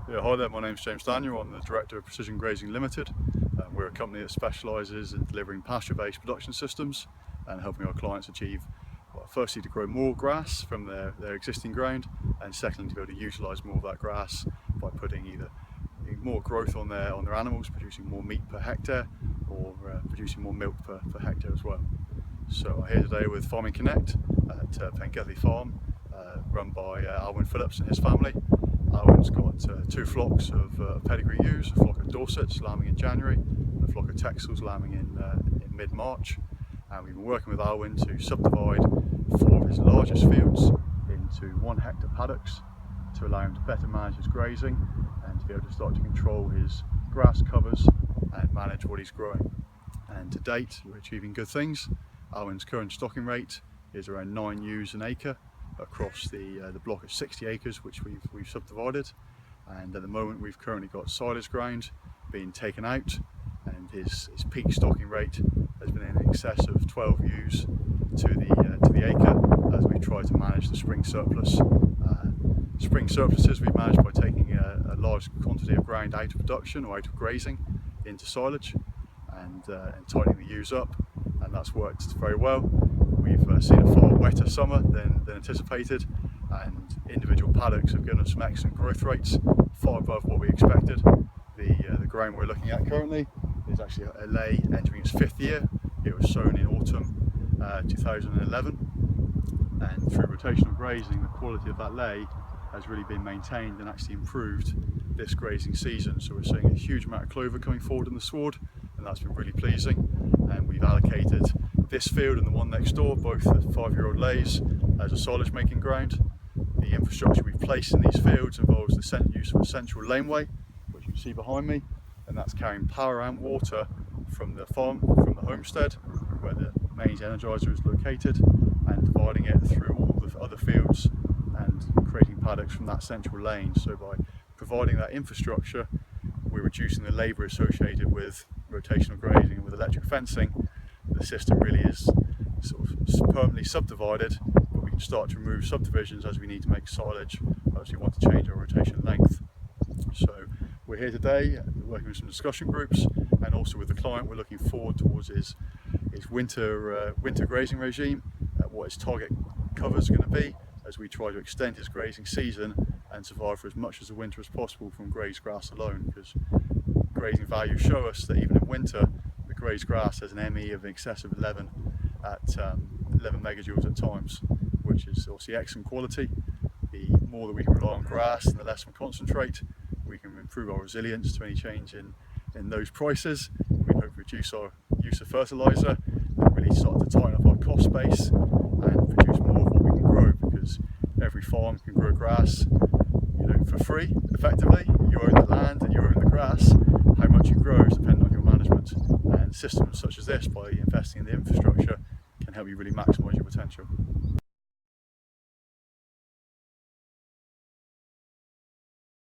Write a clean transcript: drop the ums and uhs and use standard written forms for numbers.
Yeah, hi there, my name's James Daniel. I'm the Director of Precision Grazing Ltd. We're a company that specialises in delivering pasture-based production systems and helping our clients achieve, well, firstly to grow more grass from their existing ground, and secondly to be able to utilise more of that grass by putting either more growth on their animals, producing more meat per hectare, or producing more milk per hectare as well. So I'm here today with Farming Connect at Pengelli farm, run by Alwyn Phillips and his family. Alwyn's got two flocks of pedigree ewes, a flock of Dorsets lambing in January, and a flock of Texels lambing in mid-March. And we've been working with Alwyn to subdivide 4 of his largest fields into 1 hectare paddocks to allow him to better manage his grazing and to be able to start to control his grass covers and manage what he's growing. And to date, we're achieving good things. Alwyn's current stocking rate is around 9 ewes an acre across the block of 60 acres which we've subdivided, and at the moment we've currently got silage ground being taken out, and his peak stocking rate has been in excess of 12 ewes to the acre as we try to manage the spring surplus. Spring surpluses we've managed by taking a large quantity of ground out of production or out of grazing into silage and tightening the ewes up, and that's worked very well. We've seen a far wetter summer than anticipated, and individual paddocks have given us some excellent growth rates, far above what we expected. The ground we're looking at currently is actually a lay entering its 5th year. It was sown in autumn 2011, and through rotational grazing the quality of that lay has really been maintained and actually improved this grazing season. So we're seeing a huge amount of clover coming forward in the sward, and that's been really pleasing. And we've allocated this field and the one next door, both the 5-year-old lays, as a silage making ground. The infrastructure we've placed in these fields involves the use of a central laneway, which you see behind me, and that's carrying power and water from the farm, from the homestead, where the mains energiser is located, and dividing it through all the other fields and creating paddocks from that central lane. So by providing that infrastructure, we're reducing the labour associated with rotational grazing and with electric fencing. The system really is sort of permanently subdivided, but we can start to remove subdivisions as we need to make silage, as we want to change our rotation length. So we're here today working with some discussion groups, and also with the client. We're looking forward towards his winter grazing regime, what his target covers are going to be, as we try to extend his grazing season and survive for as much as the winter as possible from grazed grass alone, because grazing values show us that even in winter the grazed grass has an ME of in excess of 11 megajoules at times, which is obviously excellent quality. The more that we can rely on grass and the less we concentrate, we can improve our resilience to any change in those prices. We hope to reduce our use of fertiliser and really start to tighten up our cost base and produce more of what we can grow, because every farm can grow grass, for free, effectively. You own the land and you own the grass. How much you grow is dependent on your management, and systems such as this, by investing in the infrastructure, can help you really maximise your potential.